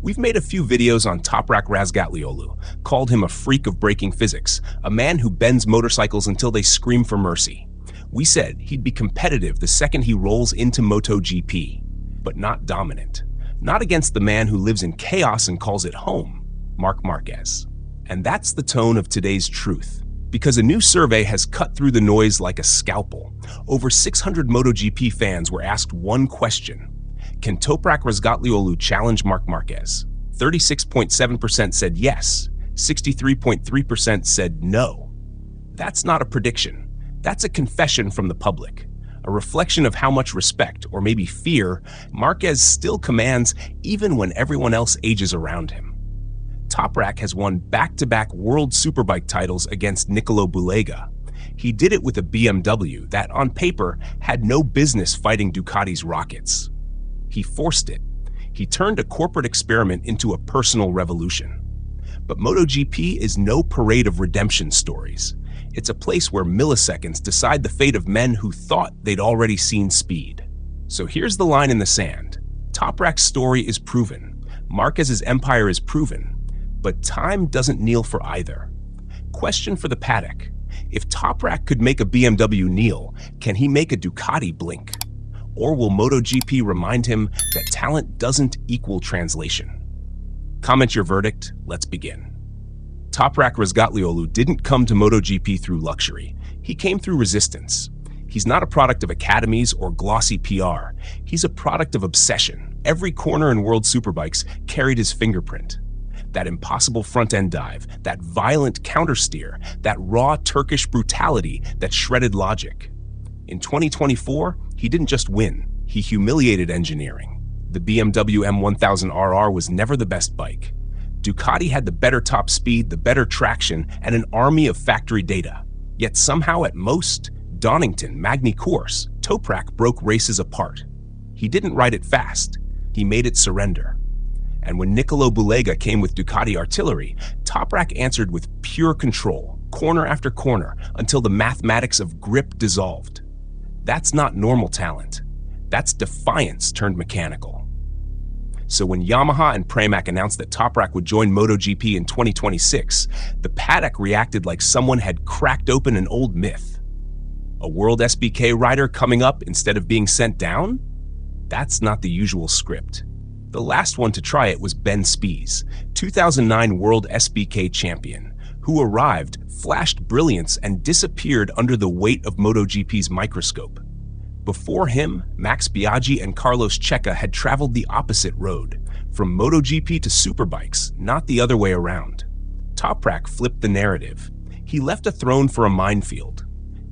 We've made a few videos on Toprak Razgatlıoğlu, called him a freak of breaking physics, a man who bends motorcycles until they scream for mercy. We said he'd be competitive the second he rolls into MotoGP, but not dominant. Not against the man who lives in chaos and calls it home, Marc Márquez. And that's the tone of today's truth. Because a new survey has cut through the noise like a scalpel. Over 600 MotoGP fans were asked one question. Can Toprak Razgatlıoğlu challenge Marc Márquez? 36.7% said yes, 63.3% said no. That's not a prediction. That's a confession from the public, a reflection of how much respect, or maybe fear, Márquez still commands even when everyone else ages around him. Toprak has won back-to-back World Superbike titles against Nicolo Bulega. He did it with a BMW that, on paper, had no business fighting Ducati's rockets. He forced it. He turned a corporate experiment into a personal revolution. But MotoGP is no parade of redemption stories. It's a place where milliseconds decide the fate of men who thought they'd already seen speed. So here's the line in the sand. Toprak's story is proven. Márquez's empire is proven. But time doesn't kneel for either. Question for the paddock. If Toprak could make a BMW kneel, can he make a Ducati blink? Or will MotoGP remind him that talent doesn't equal translation? Comment your verdict. Let's begin. Toprak Razgatlıoğlu didn't come to MotoGP through luxury. He came through resistance. He's not a product of academies or glossy PR. He's a product of obsession. Every corner in World Superbikes carried his fingerprint. That impossible front-end dive, that violent countersteer, that raw Turkish brutality that shredded logic. In 2024, he didn't just win, he humiliated engineering. The BMW M1000RR was never the best bike. Ducati had the better top speed, the better traction, and an army of factory data. Yet somehow at most, Donington, Magny Course, Toprak broke races apart. He didn't ride it fast, he made it surrender. And when Nicolo Bulega came with Ducati artillery, Toprak answered with pure control, corner after corner, until the mathematics of grip dissolved. That's not normal talent. That's defiance turned mechanical. So when Yamaha and Pramac announced that Toprak would join MotoGP in 2026, the paddock reacted like someone had cracked open an old myth. A World SBK rider coming up instead of being sent down? That's not the usual script. The last one to try it was Ben Spies, 2009 World SBK champion, who arrived, flashed brilliance, and disappeared under the weight of MotoGP's microscope. Before him, Max Biaggi and Carlos Checa had traveled the opposite road, from MotoGP to Superbikes, not the other way around. Toprak flipped the narrative. He left a throne for a minefield.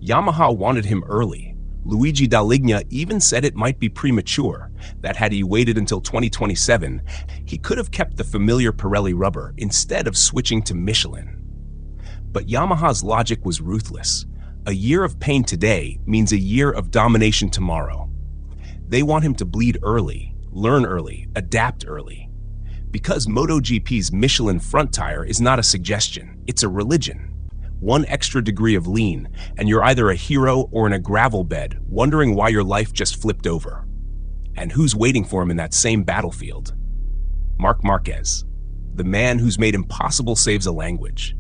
Yamaha wanted him early. Luigi Daligna even said it might be premature, that had he waited until 2027, he could have kept the familiar Pirelli rubber instead of switching to Michelin. But Yamaha's logic was ruthless. A year of pain today means a year of domination tomorrow. They want him to bleed early, learn early, adapt early. Because MotoGP's Michelin front tire is not a suggestion, it's a religion. One extra degree of lean, and you're either a hero or in a gravel bed, wondering why your life just flipped over. And who's waiting for him in that same battlefield? Marc Márquez, the man who's made impossible saves a language.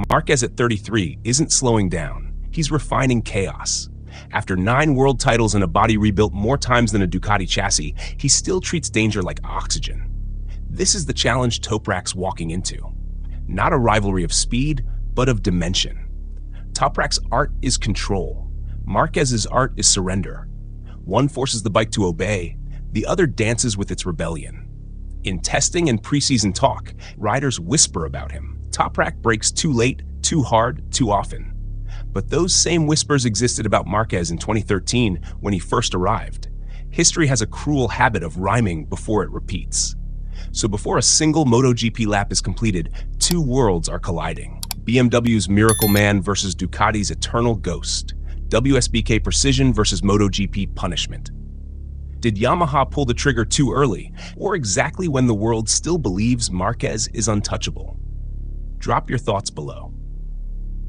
Márquez at 33 isn't slowing down, he's refining chaos. After 9 world titles and a body rebuilt more times than a Ducati chassis, he still treats danger like oxygen. This is the challenge Toprak's walking into. Not a rivalry of speed, but of dimension. Toprak's art is control. Márquez's art is surrender. One forces the bike to obey, the other dances with its rebellion. In testing and preseason talk, riders whisper about him. Toprak breaks too late, too hard, too often. But those same whispers existed about Márquez in 2013 when he first arrived. History has a cruel habit of rhyming before it repeats. So before a single MotoGP lap is completed, 2 worlds are colliding. BMW's Miracle Man versus Ducati's Eternal Ghost. WSBK Precision versus MotoGP Punishment. Did Yamaha pull the trigger too early, or exactly when the world still believes Márquez is untouchable? Drop your thoughts below.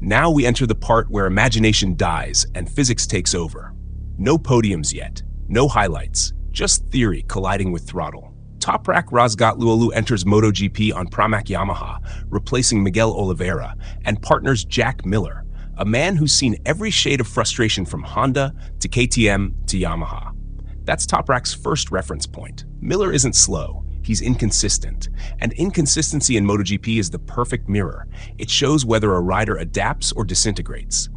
Now we enter the part where imagination dies and physics takes over. No podiums yet, no highlights, just theory colliding with throttle. Toprak Razgatlıoğlu enters MotoGP on Pramac Yamaha, replacing Miguel Oliveira, and partners Jack Miller, a man who's seen every shade of frustration from Honda to KTM to Yamaha. That's Toprak's first reference point. Miller isn't slow, he's inconsistent. And inconsistency in MotoGP is the perfect mirror. It shows whether a rider adapts or disintegrates.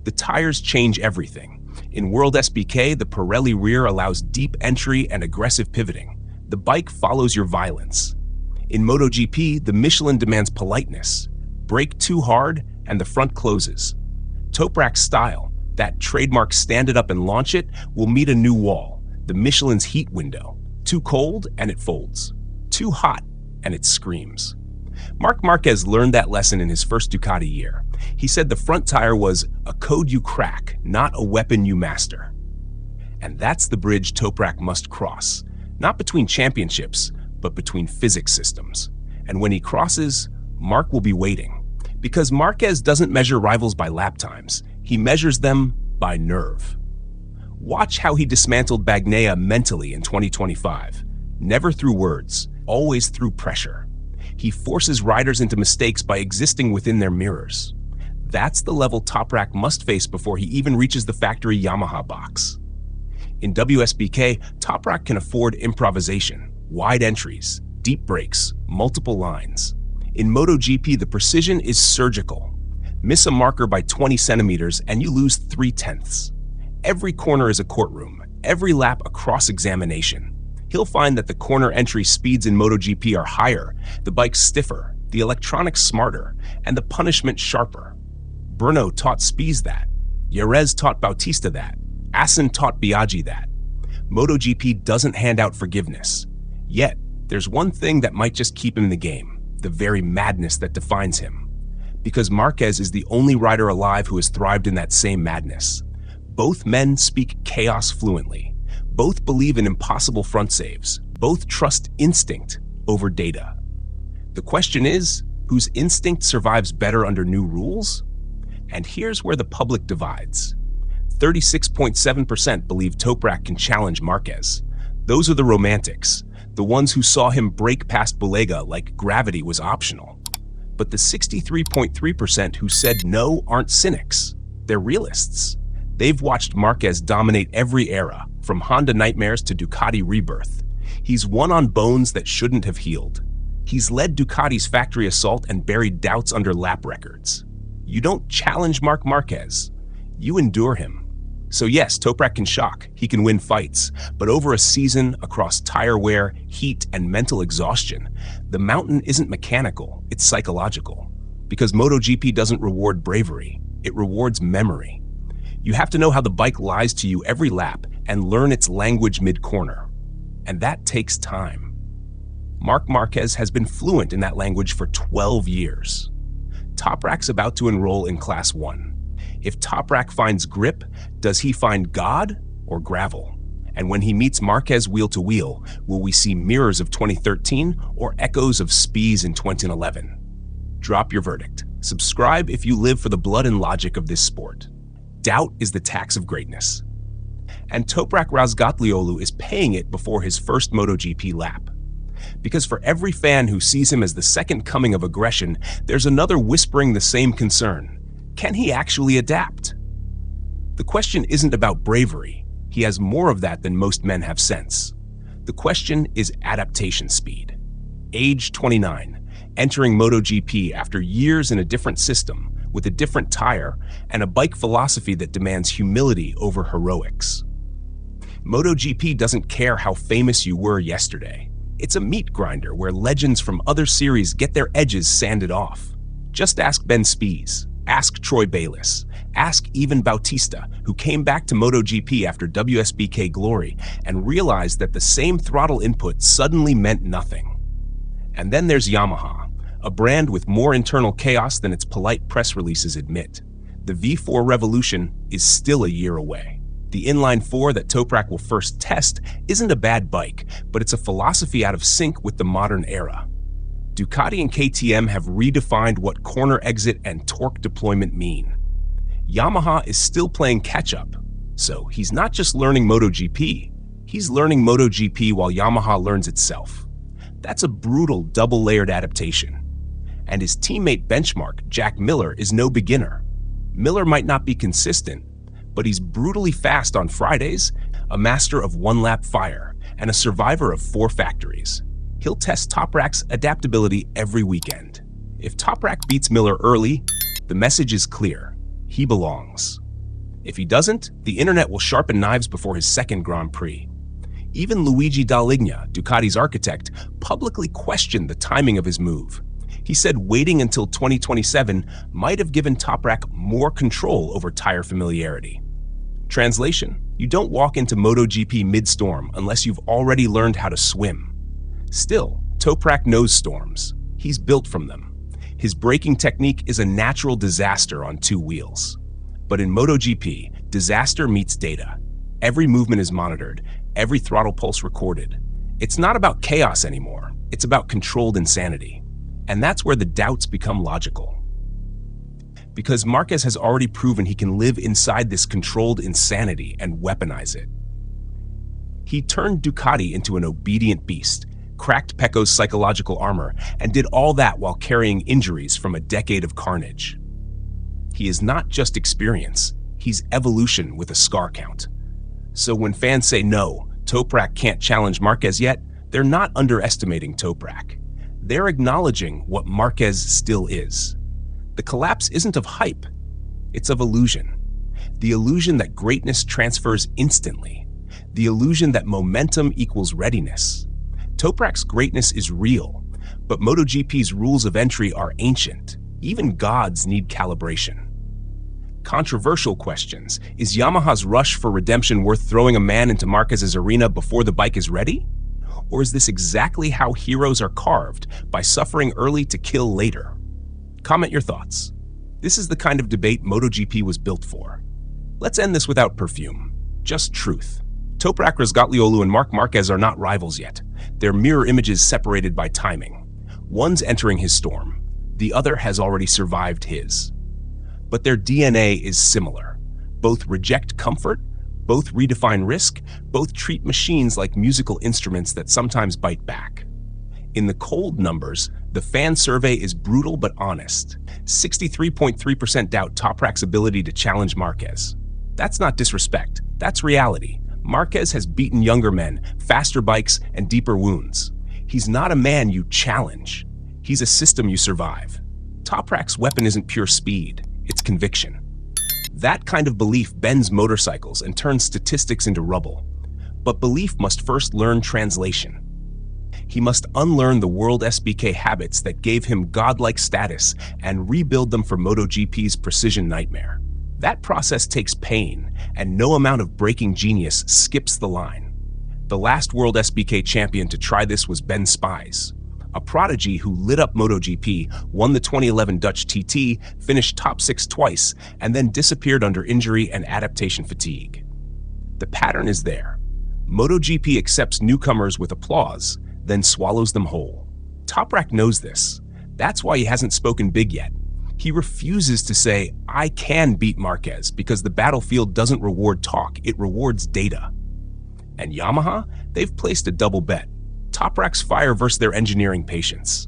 The tires change everything. In World SBK, the Pirelli rear allows deep entry and aggressive pivoting. The bike follows your violence. In MotoGP, the Michelin demands politeness. Brake too hard, and the front closes. Toprak's style, that trademark stand it up and launch it, will meet a new wall, the Michelin's heat window. Too cold, and it folds. Too hot, and it screams. Marc Márquez learned that lesson in his first Ducati year. He said the front tire was a code you crack, not a weapon you master. And that's the bridge Toprak must cross, not between championships, but between physics systems. And when he crosses, Marc will be waiting. Because Márquez doesn't measure rivals by lap times, he measures them by nerve. Watch how he dismantled Bagnaia mentally in 2025. Never through words, always through pressure. He forces riders into mistakes by existing within their mirrors. That's the level Toprak must face before he even reaches the factory Yamaha box. In WSBK, Toprak can afford improvisation, wide entries, deep brakes, multiple lines. In MotoGP, the precision is surgical. Miss a marker by 20 centimeters and you lose 3/10. Every corner is a courtroom, every lap a cross-examination. He'll find that the corner entry speeds in MotoGP are higher, the bike stiffer, the electronics smarter, and the punishment sharper. Brno taught Spies that. Jerez taught Bautista that. Assen taught Biaggi that. MotoGP doesn't hand out forgiveness. Yet, there's one thing that might just keep him in the game, the very madness that defines him. Because Márquez is the only rider alive who has thrived in that same madness. Both men speak chaos fluently. Both believe in impossible front saves. Both trust instinct over data. The question is, whose instinct survives better under new rules? And here's where the public divides. 36.7% believe Toprak can challenge Márquez. Those are the romantics, the ones who saw him break past Bulega like gravity was optional. But the 63.3% who said no aren't cynics. They're realists. They've watched Márquez dominate every era, from Honda nightmares to Ducati rebirth. He's won on bones that shouldn't have healed. He's led Ducati's factory assault and buried doubts under lap records. You don't challenge Marc Márquez. You endure him. So yes, Toprak can shock, he can win fights, but over a season, across tire wear, heat, and mental exhaustion, the mountain isn't mechanical, it's psychological. Because MotoGP doesn't reward bravery, it rewards memory. You have to know how the bike lies to you every lap and learn its language mid-corner. And that takes time. Marc Márquez has been fluent in that language for 12 years. Toprak's about to enroll in Class 1. If Toprak finds grip, does he find God or gravel? And when he meets Márquez wheel to wheel, will we see mirrors of 2013 or echoes of Spies in 2011? Drop your verdict. Subscribe if you live for the blood and logic of this sport. Doubt is the tax of greatness. And Toprak Razgatlıoğlu is paying it before his first MotoGP lap. Because for every fan who sees him as the second coming of aggression, there's another whispering the same concern. Can he actually adapt? The question isn't about bravery. He has more of that than most men have sense. The question is adaptation speed. Age 29, entering MotoGP after years in a different system, with a different tire, and a bike philosophy that demands humility over heroics. MotoGP doesn't care how famous you were yesterday. It's a meat grinder where legends from other series get their edges sanded off. Just ask Ben Spies, ask Troy Bayliss, ask even Bautista, who came back to MotoGP after WSBK glory and realized that the same throttle input suddenly meant nothing. And then there's Yamaha, a brand with more internal chaos than its polite press releases admit. The V4 revolution is still a year away. The inline 4 that Toprak will first test isn't a bad bike, but it's a philosophy out of sync with the modern era. Ducati and KTM have redefined what corner exit and torque deployment mean. Yamaha is still playing catch-up, so he's not just learning MotoGP, He's learning MotoGP while Yamaha learns itself. That's a brutal double-layered adaptation. And his teammate benchmark, Jack Miller, is no beginner. Miller might not be consistent, but he's brutally fast on Fridays, a master of one-lap fire, and a survivor of 4 factories. He'll test Toprak's adaptability every weekend. If Toprak beats Miller early, the message is clear. He belongs. If he doesn't, the internet will sharpen knives before his second Grand Prix. Even Luigi Dalligna, Ducati's architect, publicly questioned the timing of his move. He said waiting until 2027 might have given Toprak more control over tire familiarity. Translation: you don't walk into MotoGP mid-storm unless you've already learned how to swim. Still, Toprak knows storms. He's built from them. His braking technique is a natural disaster on 2 wheels. But in MotoGP, disaster meets data. Every movement is monitored, every throttle pulse recorded. It's not about chaos anymore. It's about controlled insanity. And that's where the doubts become logical. Because Márquez has already proven he can live inside this controlled insanity and weaponize it. He turned Ducati into an obedient beast, cracked Pecco's psychological armor, and did all that while carrying injuries from a decade of carnage. He is not just experience, he's evolution with a scar count. So when fans say no, Toprak can't challenge Márquez yet, they're not underestimating Toprak. They're acknowledging what Márquez still is. The collapse isn't of hype, it's of illusion. The illusion that greatness transfers instantly. The illusion that momentum equals readiness. Toprak's greatness is real, but MotoGP's rules of entry are ancient. Even gods need calibration. Controversial questions. Is Yamaha's rush for redemption worth throwing a man into Márquez's arena before the bike is ready? Or is this exactly how heroes are carved, by suffering early to kill later? Comment your thoughts. This is the kind of debate MotoGP was built for. Let's end this without perfume. Just truth. Toprak Razgatlıoğlu and Marc Márquez are not rivals yet. They're mirror images separated by timing. One's entering his storm. The other has already survived his. But their DNA is similar. Both reject comfort, both redefine risk, both treat machines like musical instruments that sometimes bite back. In the cold numbers, the fan survey is brutal but honest. 63.3% doubt Toprak's ability to challenge Márquez. That's not disrespect, that's reality. Márquez has beaten younger men, faster bikes, and deeper wounds. He's not a man you challenge. He's a system you survive. Toprak's weapon isn't pure speed, it's conviction. That kind of belief bends motorcycles and turns statistics into rubble. But belief must first learn translation. He must unlearn the WSBK habits that gave him godlike status and rebuild them for MotoGP's precision nightmare. That process takes pain, and no amount of braking genius skips the line. The last World SBK champion to try this was Ben Spies, a prodigy who lit up MotoGP, won the 2011 Dutch TT, finished top 6 twice, and then disappeared under injury and adaptation fatigue. The pattern is there. MotoGP accepts newcomers with applause, then swallows them whole. Toprak knows this. That's why he hasn't spoken big yet. He refuses to say, I can beat Márquez, because the battlefield doesn't reward talk, it rewards data. And Yamaha? They've placed a double bet. Toprak's fire versus their engineering patience.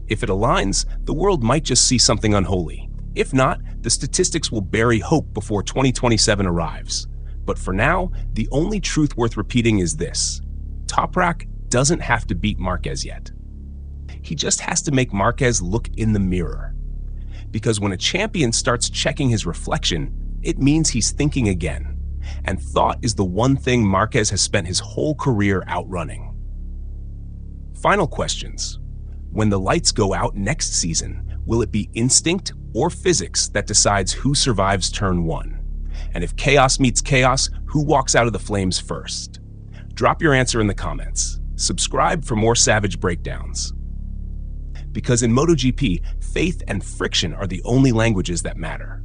If it aligns, the world might just see something unholy. If not, the statistics will bury hope before 2027 arrives. But for now, the only truth worth repeating is this. Toprak doesn't have to beat Márquez yet. He just has to make Márquez look in the mirror. Because when a champion starts checking his reflection, it means he's thinking again. And thought is the one thing Márquez has spent his whole career outrunning. Final questions. When the lights go out next season, will it be instinct or physics that decides who survives turn 1? And if chaos meets chaos, who walks out of the flames first? Drop your answer in the comments. Subscribe for more savage breakdowns. Because in MotoGP, faith and friction are the only languages that matter.